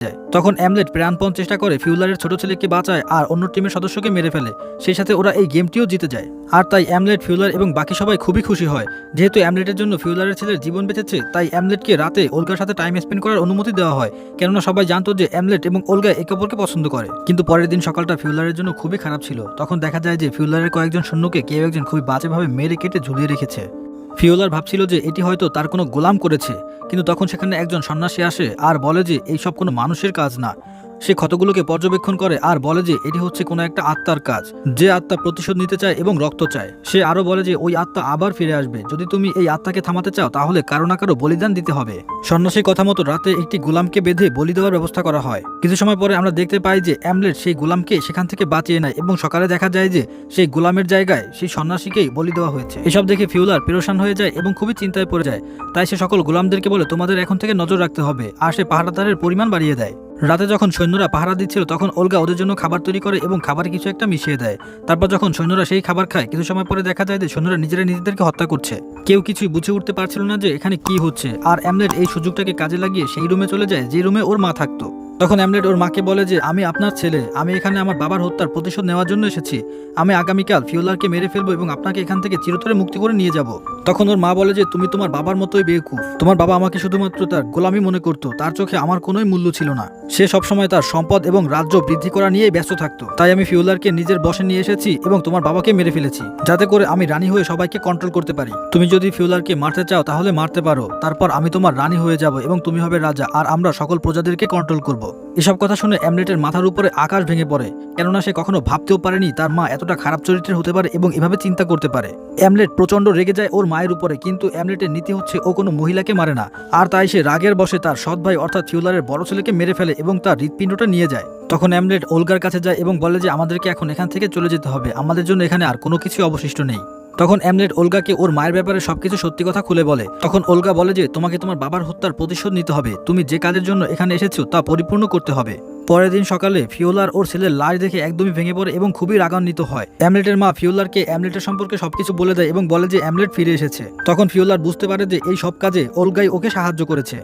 যায়। তখন অ্যামলেট প্রাণপণ চেষ্টা করে ফিউলারের ছোট ছেলেকে বাঁচায় আর অন্য টিমের সদস্যকে মেরে ফেলে। সেই সাথে ওরা এই গেমটিও জিতে যায়। আর তাই অ্যামলেট, ফিউলার এবং বাকি সবাই খুবই খুশি হয়। যেহেতু অ্যামলেটের জন্য ফিউলারের ছেলের জীবন বেঁচেছে, তাই অ্যামলেটকে রাতে ওলগার সাথে টাইম স্পেন্ড করার অনুমতি দেওয়া হয়। কেননা সবাই জানতো যে অ্যামলেট এবং ওলগা একে অপরকে পছন্দ করে। কিন্তু পরের দিন সকালটা ফিউলারের জন্য খুবই খারাপ ছিল। তখন দেখা যায় যে ফিউলারের কয়েকজন সৈন্যকে কেউ একজন খুবই বাজেভাবে মেরে কেটে ঝুলিয়ে রেখেছে। ফিওলার ভাবছিল যে এটি হয়তো তার কোনো গোলাম করেছে, কিন্তু তখন সেখানে একজন সন্ন্যাসী আসে আর বলে যে এইসব কোনো মানুষের কাজ না। সে ক্ষতগুলোকে পর্যবেক্ষণ করে আর বলে যে এটি হচ্ছে কোনো একটা আত্মার কাজ, যে আত্মা প্রতিশোধ নিতে চায় এবং রক্ত চায়। সে আরো বলে যে ওই আত্মা আবার ফিরে আসবে, যদি তুমি এই আত্মাকে থামাতে চাও তাহলে কারো না কারো বলিদান দিতে হবে। সন্ন্যাসীর কথা মতো রাতে একটি গোলামকে বেঁধে বলি দেওয়ার ব্যবস্থা করা হয়। কিছু সময় পরে আমরা দেখতে পাই যে অ্যামলেট সেই গোলামকে সেখান থেকে বাঁচিয়ে নেয় এবং সকালে দেখা যায় যে সেই গোলামের জায়গায় সেই সন্ন্যাসীকেই বলি দেওয়া হয়েছে। এসব দেখে ফিউলার পেরেশান হয়ে যায় এবং খুবই চিন্তায় পড়ে যায়। তাই সে সকল গোলামদেরকে বলে তোমাদের এখন থেকে নজর রাখতে হবে, আর সে পাহারাদারের পরিমাণ বাড়িয়ে দেয়। রাতে যখন সৈন্যরা পাহারা দিচ্ছিল তখন ওলগা ওদের জন্য খাবার তৈরি করে এবং খাবারে কিছু একটা মিশিয়ে দেয়। তারপর যখন সৈন্যরা সেই খাবার খায়, কিছু সময় পরে দেখা যায় যে সৈন্যরা নিজেদেরকে হত্যা করছে। কেউ কিছুই বুঝে উঠতে পারছিল না যে এখানে কি হচ্ছে। আর অ্যামলেট এই সুযোগটাকে কাজে লাগিয়ে সেই রুমে চলে যায় যে রুমে ওর মা থাকতো। তখন অ্যামলেট ওর মাকে বলে যে আমি আপনার ছেলে, আমি এখানে আমার বাবার হত্যার প্রতিশোধ নেওয়ার জন্য এসেছি। আমি আগামীকাল ফিওলারকে মেরে ফেলবো এবং আপনাকে এখান থেকে চিরতরে মুক্তি করে নিয়ে যাব। তখন ওর মা বলে যে তুমি তোমার বাবার মতোই বেকুফ, তোমার বাবা আমাকে শুধুমাত্র তার গোলামি মনে করতো, তার চোখে আমার কোনোই মূল্য ছিল না। সে সবসময় তার সম্পদ এবং রাজ্য বৃদ্ধি করা নিয়েই ব্যস্ত থাকতো। তাই আমি ফিওলারকে নিজের বশে নিয়ে এসেছি এবং তোমার বাবাকে মেরে ফেলেছি, যাতে করে আমি রানী হয়ে সবাইকে কন্ট্রোল করতে পারি। তুমি যদি ফিওলারকে মারতে চাও তাহলে মারতে পারো, তারপর আমি তোমার রানী হয়ে যাব এবং তুমি হবে রাজা, আর আমরা সকল প্রজাদেরকে কন্ট্রোল করব। এসব কথা শুনে অ্যামলেটের মাথার উপরে আকাশ ভেঙে পড়ে, কেননা সে কখনো ভাবতেও পারেনি তার মা এতটা খারাপ চরিত্রের হতে পারে এবং এভাবে চিন্তা করতে পারে। অ্যামলেট প্রচন্ড রেগে যায় ওর মায়ের উপরে, কিন্তু অ্যামলেটের নীতি হচ্ছে ও কোনো মহিলাকে মারে না। আর তাই সে রাগের বশে তার সৎ ভাই অর্থাৎ ফিওলারের বড় ছেলেকে মেরে ফেলে এবং তার হৃৎপিণ্ডটা নিয়ে যায়। তখন অ্যামলেট ওলগার কাছে যায় এবং বলে যে আমাদেরকে এখন এখান থেকে চলে যেতে হবে, আমাদের জন্য এখানে আর কোনো কিছু অবশিষ্ট নেই। তখন অ্যামলেট ওলগাকে ওর মায়ের ব্যাপারে সবকিছু সত্যি কথা খুলে বলে। তখন ওলগা বলে যে তোমাকে তোমার বাবার হত্যার প্রতিশোধ নিতে হবে, তুমি যে কাজের জন্য এখানে এসেছো তা পরিপূর্ণ করতে হবে। পরের দিন সকালে ফিওলার ওর ছেলের লাশ দেখে একদমই ভেঙে পড়ে এবং খুবই রাগান্বিত হয়। অ্যামলেটের মা ফিওলারকে অ্যামলেটের সম্পর্কে সবকিছু বলে দেয় এবং বলে যে অ্যামলেট ফিরে এসেছে। তখন ফিওলার বুঝতে পারে যে এই সব কাজে ওলগাই ওকে সাহায্য করেছে।